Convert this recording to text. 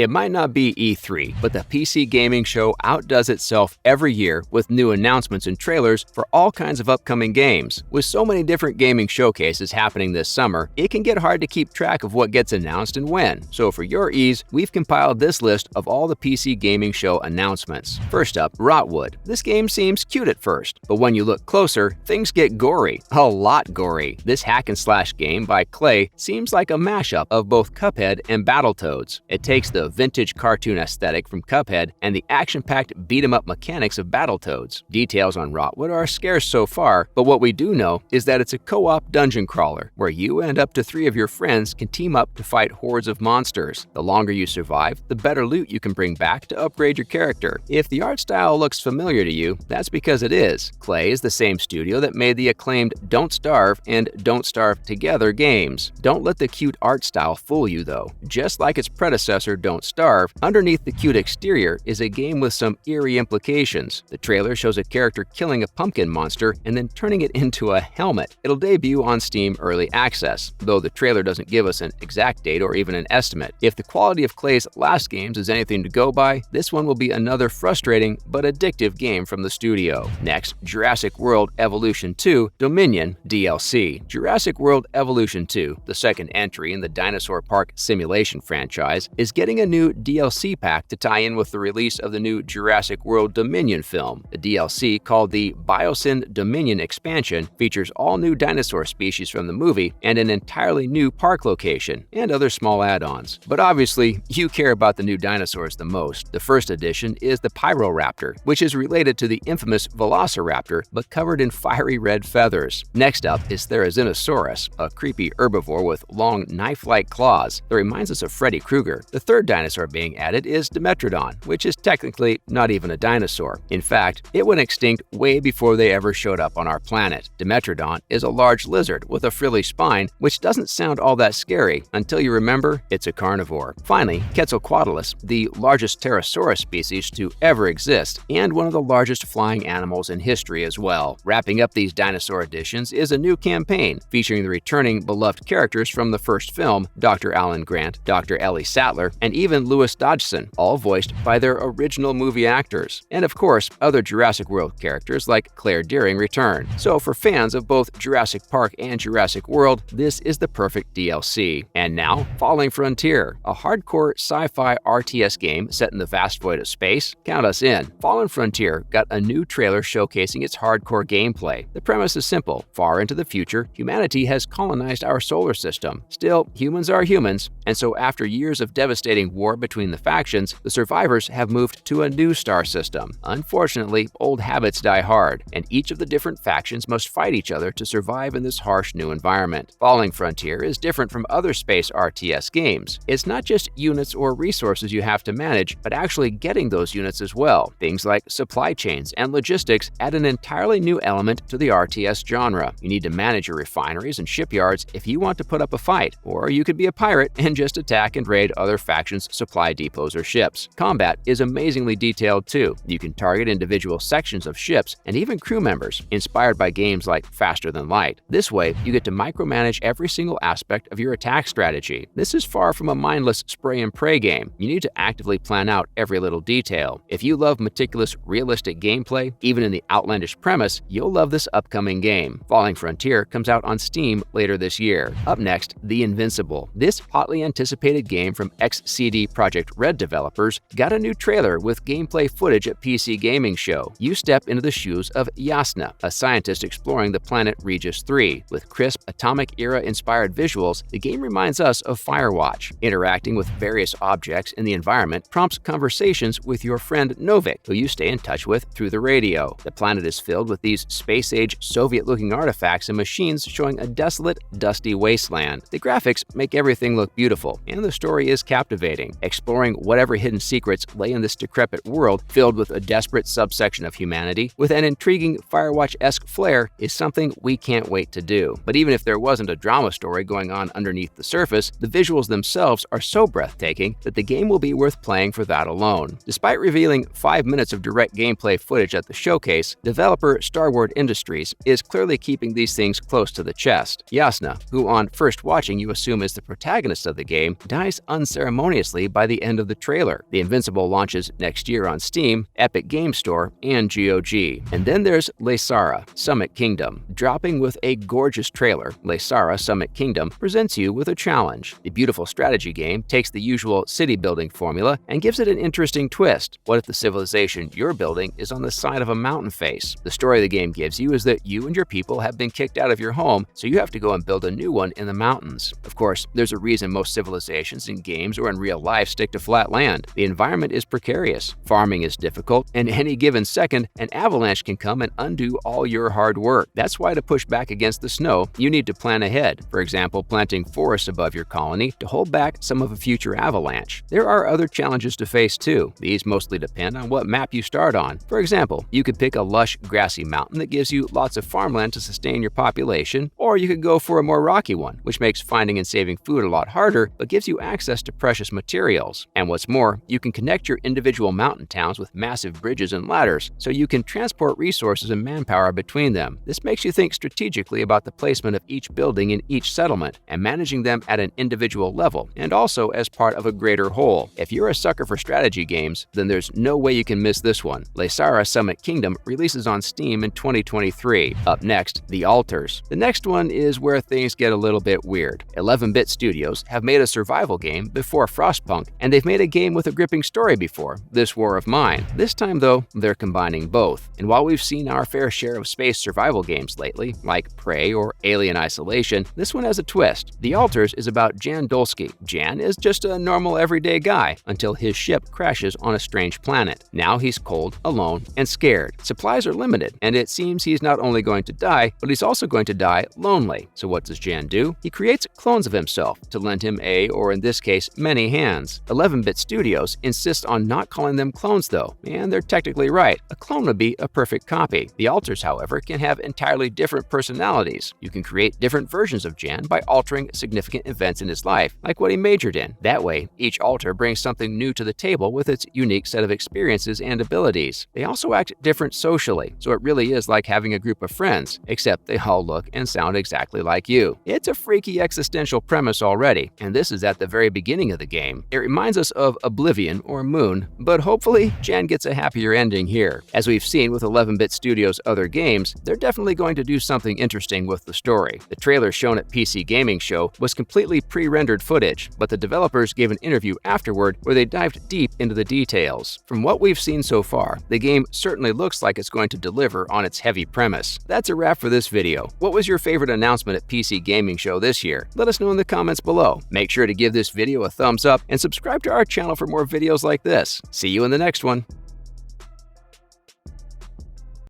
It might not be E3, but the PC gaming show outdoes itself every year with new announcements and trailers for all kinds of upcoming games. With so many different gaming showcases happening this summer, it can get hard to keep track of what gets announced and when. So for your ease, we've compiled this list of all the PC gaming show announcements. First up, Rotwood. This game seems cute at first, but when you look closer, things get gory. A lot gory. This hack-and-slash game by Clay seems like a mashup of both Cuphead and Battletoads. It takes the vintage cartoon aesthetic from Cuphead and the action-packed beat-em-up mechanics of Battletoads. Details on Rotwood are scarce so far, but what we do know is that it's a co-op dungeon crawler where you and up to 3 of your friends can team up to fight hordes of monsters. The longer you survive, the better loot you can bring back to upgrade your character. If the art style looks familiar to you, that's because it is. Clay is the same studio that made the acclaimed Don't Starve and Don't Starve Together games. Don't let the cute art style fool you though. Just like its predecessor Don't Starve, underneath the cute exterior is a game with some eerie implications. The trailer shows a character killing a pumpkin monster and then turning it into a helmet. It'll debut on Steam Early Access, though the trailer doesn't give us an exact date or even an estimate. If the quality of Clay's last games is anything to go by, this one will be another frustrating but addictive game from the studio. Next, Jurassic World Evolution 2 Dominion DLC. Jurassic World Evolution 2, the second entry in the Dinosaur Park Simulation franchise, is getting a new DLC pack to tie in with the release of the new Jurassic World Dominion film. The DLC, called the Biosyn Dominion Expansion, features all new dinosaur species from the movie and an entirely new park location, and other small add-ons. But obviously, you care about the new dinosaurs the most. The first edition is the Pyroraptor, which is related to the infamous Velociraptor, but covered in fiery red feathers. Next up is Therizinosaurus, a creepy herbivore with long knife-like claws that reminds us of Freddy Krueger. The third dinosaur being added is Dimetrodon, which is technically not even a dinosaur. In fact, it went extinct way before they ever showed up on our planet. Dimetrodon is a large lizard with a frilly spine, which doesn't sound all that scary until you remember it's a carnivore. Finally, Quetzalcoatlus, the largest pterosaurus species to ever exist, and one of the largest flying animals in history as well. Wrapping up these dinosaur editions is a new campaign featuring the returning beloved characters from the first film, Dr. Alan Grant, Dr. Ellie Sattler, and even Louis Dodgson, all voiced by their original movie actors. And of course, other Jurassic World characters like Claire Dearing return. So for fans of both Jurassic Park and Jurassic World, this is the perfect DLC. And now, Falling Frontier, a hardcore sci-fi RTS game set in the vast void of space. Count us in. Fallen Frontier got a new trailer showcasing its hardcore gameplay. The premise is simple. Far into the future, humanity has colonized our solar system. Still, humans are humans, and so after years of devastating war between the factions, the survivors have moved to a new star system. Unfortunately, old habits die hard, and each of the different factions must fight each other to survive in this harsh new environment. Falling Frontier is different from other space RTS games. It's not just units or resources you have to manage, but actually getting those units as well. Things like supply chains and logistics add an entirely new element to the RTS genre. You need to manage your refineries and shipyards if you want to put up a fight, or you could be a pirate and just attack and raid other factions' supply depots or ships. Combat is amazingly detailed too. You can target individual sections of ships and even crew members, inspired by games like Faster Than Light. This way, you get to micromanage every single aspect of your attack strategy. This is far from a mindless spray and pray game. You need to actively plan out every little detail. If you love meticulous, realistic gameplay, even in the outlandish premise, you'll love this upcoming game. Falling Frontier comes out on Steam later this year. Up next, The Invincible. This hotly anticipated game from XCD Projekt Red developers got a new trailer with gameplay footage at PC Gaming Show. You step into the shoes of Yasna, a scientist exploring the planet Regis 3. With crisp, Atomic Era-inspired visuals, the game reminds us of Firewatch. Interacting with various objects in the environment prompts conversations with your friend Novik, who you stay in touch with through the radio. The planet is filled with these space-age, Soviet-looking artifacts and machines showing a desolate, dusty wasteland. The graphics make everything look beautiful, and the story is captivating. Exploring whatever hidden secrets lay in this decrepit world filled with a desperate subsection of humanity with an intriguing Firewatch-esque flair is something we can't wait to do. But even if there wasn't a drama story going on underneath the surface, the visuals themselves are so breathtaking that the game will be worth playing for that alone. Despite revealing 5 minutes of direct gameplay footage at the showcase, developer Starward Industries is clearly keeping these things close to the chest. Yasna, who on first watching you assume is the protagonist of the game, dies unceremoniously obviously by the end of the trailer. The Invincible launches next year on Steam, Epic Game Store, and GOG. And then there's Lesara, Summit Kingdom. Dropping with a gorgeous trailer, Lesara Summit Kingdom presents you with a challenge. The beautiful strategy game takes the usual city-building formula and gives it an interesting twist. What if the civilization you're building is on the side of a mountain face? The story the game gives you is that you and your people have been kicked out of your home, so you have to go and build a new one in the mountains. Of course, there's a reason most civilizations in games or in real life stick to flat land. The environment is precarious, farming is difficult, and any given second, an avalanche can come and undo all your hard work. That's why to push back against the snow, you need to plan ahead. For example, planting forests above your colony to hold back some of a future avalanche. There are other challenges to face too. These mostly depend on what map you start on. For example, you could pick a lush, grassy mountain that gives you lots of farmland to sustain your population, or you could go for a more rocky one, which makes finding and saving food a lot harder, but gives you access to precious materials. And what's more, you can connect your individual mountain towns with massive bridges and ladders, so you can transport resources and manpower between them. This makes you think strategically about the placement of each building in each settlement, and managing them at an individual level, and also as part of a greater whole. If you're a sucker for strategy games, then there's no way you can miss this one. Lesara Summit Kingdom releases on Steam in 2023. Up next, The Altars. The next one is where things get a little bit weird. 11-Bit Studios have made a survival game before Frostpunk, and they've made a game with a gripping story before, This War of Mine. This time, though, they're combining both. And while we've seen our fair share of space survival games lately, like Prey or Alien Isolation, this one has a twist. The Altars is about Jan Dolsky. Jan is just a normal everyday guy until his ship crashes on a strange planet. Now he's cold, alone, and scared. Supplies are limited, and it seems he's not only going to die, but he's also going to die lonely. So what does Jan do? He creates clones of himself to lend him a, or in this case, many hands. 11-Bit Studios insist on not calling them clones though, and they're technically right. A clone would be a perfect copy. The Altars, however, can have entirely different personalities. You can create different versions of Jan by altering significant events in his life, like what he majored in. That way, each altar brings something new to the table with its unique set of experiences and abilities. They also act different socially, so it really is like having a group of friends, except they all look and sound exactly like you. It's a freaky existential premise already, and this is at the very beginning of the game. It reminds us of Oblivion or Moon, but hopefully Jan gets a happier ending here. As we've seen with 11-Bit Studios' other games, they're definitely going to do something interesting with the story. The trailer shown at PC Gaming Show was completely pre-rendered footage, but the developers gave an interview afterward where they dived deep into the details. From what we've seen so far, the game certainly looks like it's going to deliver on its heavy premise. That's a wrap for this video. What was your favorite announcement at PC Gaming Show this year? Let us know in the comments below. Make sure to give this video a thumbs up and subscribe to our channel for more videos like this. See you in the next one.